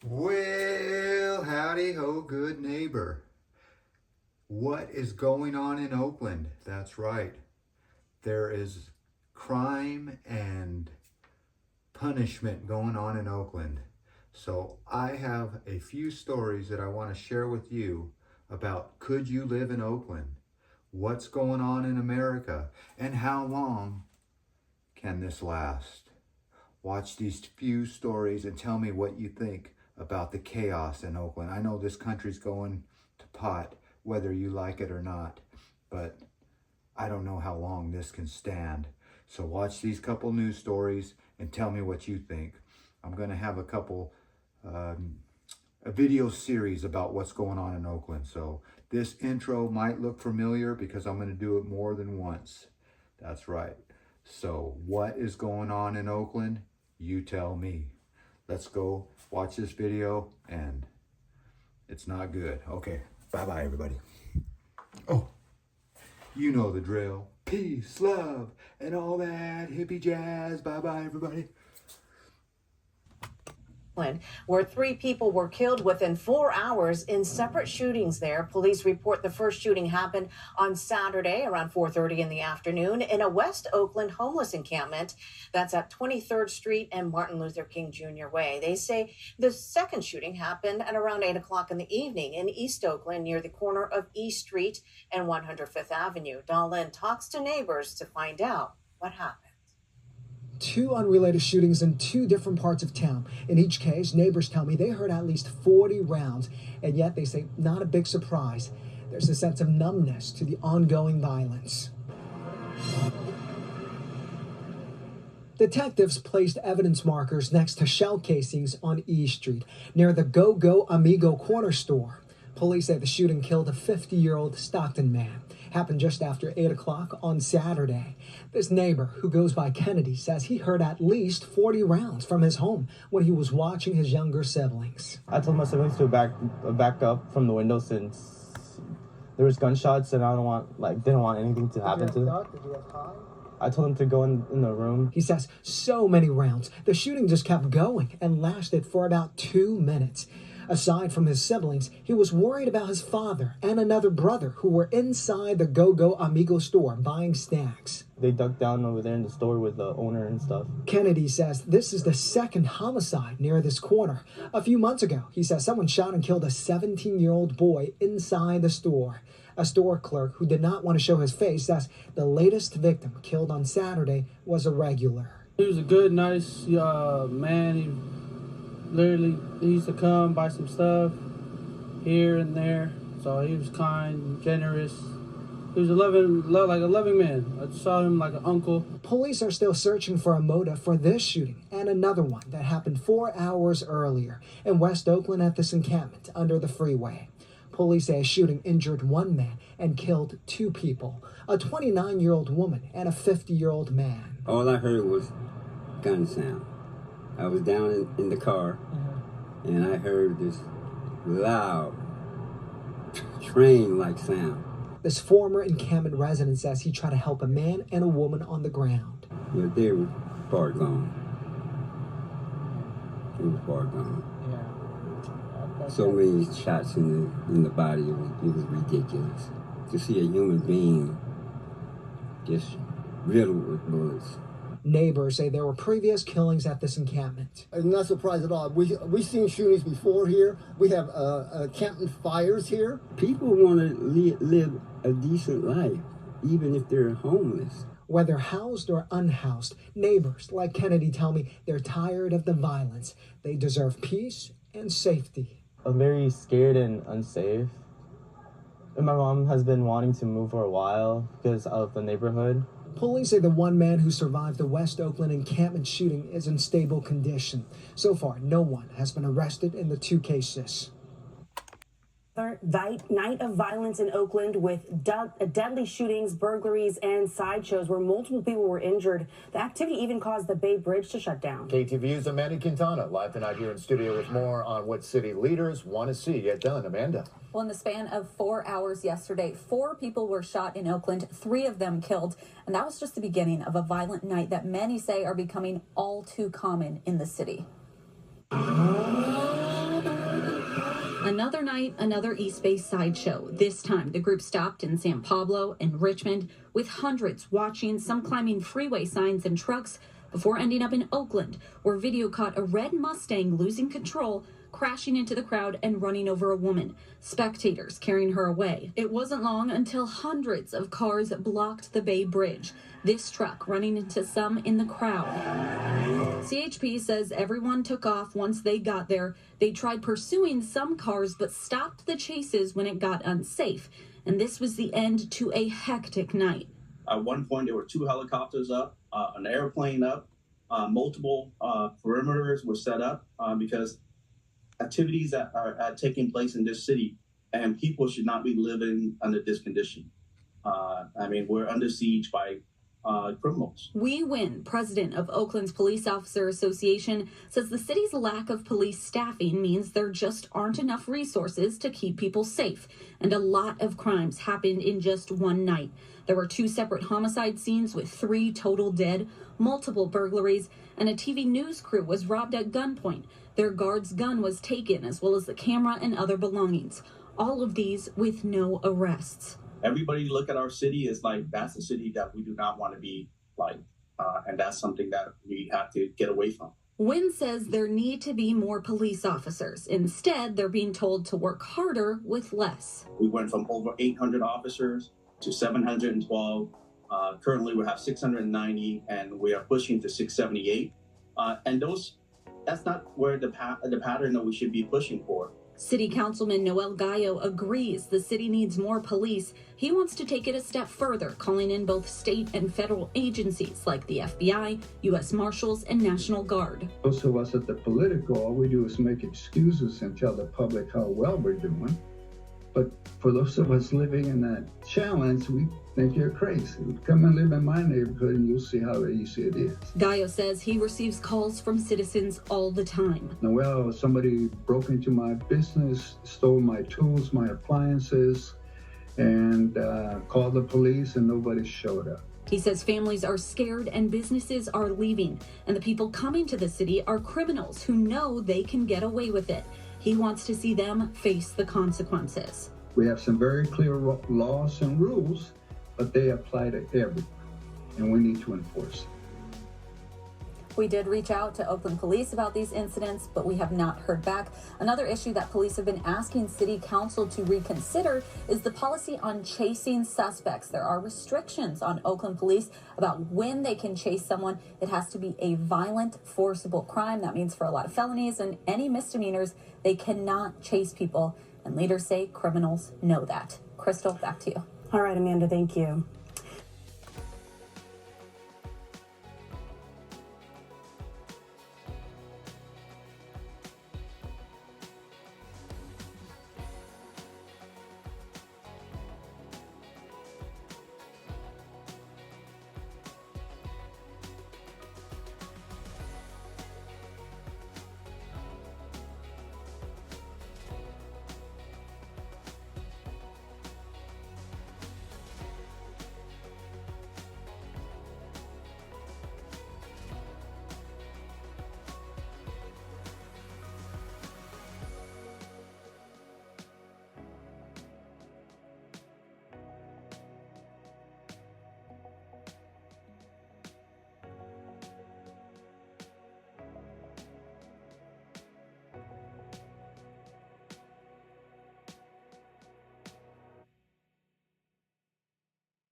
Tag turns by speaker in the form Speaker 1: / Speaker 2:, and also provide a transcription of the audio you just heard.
Speaker 1: Well, howdy ho, good neighbor. What is going on in Oakland? That's right. There is crime and punishment going on in Oakland. So I have a few stories that I want to share with you about could you live in Oakland? What's going on in America? And how long can this last? Watch these few stories and tell me what you think about the chaos in Oakland. I know this country's going to pot, whether you like it or not, but I don't know how long this can stand. So watch these couple news stories and tell me what you think. I'm going to have a couple, a video series about what's going on in Oakland. So this intro might look familiar because I'm going to do it more than once. That's right. So what is going on in Oakland? You tell me. Let's go watch this video, and it's not good. Okay, bye-bye, everybody. Oh, you know the drill. Peace, love, and all that hippie jazz. Bye-bye, everybody.
Speaker 2: Where 3 people were killed within 4 hours in separate shootings there. Police report the first shooting happened on Saturday around 4:30 in the afternoon in a West Oakland homeless encampment. That's at 23rd Street and Martin Luther King Jr. Way. They say the second shooting happened at around 8 o'clock in the evening in East Oakland near the corner of East Street and 105th Avenue. Dahlin talks to neighbors to find out what happened.
Speaker 3: 2 unrelated shootings in 2 different parts of town. In each case, neighbors tell me they heard at least 40 rounds, and yet they say not a big surprise. There's a sense of numbness to the ongoing violence. Detectives placed evidence markers next to shell casings on E Street, near the Go Amigo corner store. Police say the shooting killed a 50-year-old Stockton man. Happened just after 8 o'clock on Saturday. This neighbor, who goes by Kennedy, says he heard at least 40 rounds from his home when he was watching his younger siblings.
Speaker 4: I told my siblings to back up from the window since there was gunshots, and I didn't want anything to happen to them. I told them to go in the room.
Speaker 3: He says so many rounds. The shooting just kept going and lasted for about 2 minutes. Aside from his siblings, he was worried about his father and another brother who were inside the Go Amigo store buying snacks.
Speaker 4: They dug down over there in the store with the owner and stuff.
Speaker 3: Kennedy says this is the second homicide near this corner. A few months ago, he says someone shot and killed a 17-year-old boy inside the store. A store clerk who did not want to show his face says the latest victim killed on Saturday was a regular.
Speaker 5: He was a good, nice man. He used to come buy some stuff here and there. So he was kind, generous. He was a loving man. I saw him like an uncle.
Speaker 3: Police are still searching for a motive for this shooting and another one that happened 4 hours earlier in West Oakland at this encampment under the freeway. Police say a shooting injured 1 man and killed 2 people, a 29-year-old woman and a 50-year-old man.
Speaker 6: All I heard was gun sound. I was down in the car, and I heard this loud train-like sound.
Speaker 3: This former encampment resident says he tried to help a man and a woman on the ground.
Speaker 6: But they were far gone. They were far gone. Yeah. So many shots in the body, it was ridiculous. To see a human being just riddled with bullets.
Speaker 3: Neighbors say there were previous killings at this encampment.
Speaker 7: I'm not surprised at all. We've seen shootings before here. We have encampment fires here.
Speaker 6: People want to live a decent life, even if they're homeless.
Speaker 3: Whether housed or unhoused, neighbors like Kennedy tell me they're tired of the violence. They deserve peace and safety.
Speaker 4: I'm very scared and unsafe. And my mom has been wanting to move for a while because of the neighborhood.
Speaker 3: Police say the 1 man who survived the West Oakland encampment shooting is in stable condition. So far, no one has been arrested in the 2 cases.
Speaker 2: Night of violence in Oakland with deadly shootings, burglaries, and sideshows where multiple people were injured. The activity even caused the Bay Bridge to shut down.
Speaker 8: KTVU's Amanda Quintana live tonight here in studio with more on what city leaders want to see get done. Amanda.
Speaker 9: Well, in the span of 4 hours yesterday, 4 people were shot in Oakland, 3 of them killed. And that was just the beginning of a violent night that many say are becoming all too common in the city. Another night, another East Bay sideshow. This time, the group stopped in San Pablo and Richmond, with hundreds watching, some climbing freeway signs and trucks, before ending up in Oakland, where video caught a red Mustang losing control, crashing into the crowd and running over a woman, spectators carrying her away. It wasn't long until hundreds of cars blocked the Bay Bridge, this truck running into some in the crowd. CHP says everyone took off once they got there. They tried pursuing some cars but stopped the chases when it got unsafe. And this was the end to a hectic night.
Speaker 10: At one point, there were 2 helicopters up, an airplane up, multiple perimeters were set up because activities that are taking place in this city, and people should not be living under this condition. We're under siege by criminals.
Speaker 9: Wee Win, president of Oakland's Police Officer Association, says the city's lack of police staffing means there just aren't enough resources to keep people safe. And a lot of crimes happened in just one night. There were 2 separate homicide scenes with 3 total dead, multiple burglaries, and a TV news crew was robbed at gunpoint. Their guard's gun was taken, as well as the camera and other belongings. All of these with no arrests.
Speaker 10: Everybody look at our city as like, that's a city that we do not want to be like, and that's something that we have to get away from.
Speaker 9: Wynn says there need to be more police officers. Instead, they're being told to work harder with less.
Speaker 10: We went from over 800 officers to 712. Currently, we have 690, and we are pushing to 678. That's not where the pattern that we should be pushing for.
Speaker 9: City Councilman Noel Gallo agrees the city needs more police. He wants to take it a step further, calling in both state and federal agencies like the FBI, U.S. Marshals, and National Guard.
Speaker 11: Most of us at the political, all we do is make excuses and tell the public how well we're doing. But for those of us living in that challenge, we think you're crazy. Come and live in my neighborhood and you'll see how easy it is.
Speaker 9: Gallo says he receives calls from citizens all the time.
Speaker 11: Well, somebody broke into my business, stole my tools, my appliances, and called the police and nobody showed up.
Speaker 9: He says families are scared and businesses are leaving, and the people coming to the city are criminals who know they can get away with it. He wants to see them face the consequences.
Speaker 11: We have some very clear laws and rules, but they apply to everyone, and we need to enforce them.
Speaker 9: We did reach out to Oakland police about these incidents, but we have not heard back. Another issue that police have been asking city council to reconsider is the policy on chasing suspects. There are restrictions on Oakland police about when they can chase someone. It has to be a violent, forcible crime. That means for a lot of felonies and any misdemeanors, they cannot chase people. And leaders say criminals know that. Crystal, back to you.
Speaker 2: All right, Amanda, thank you.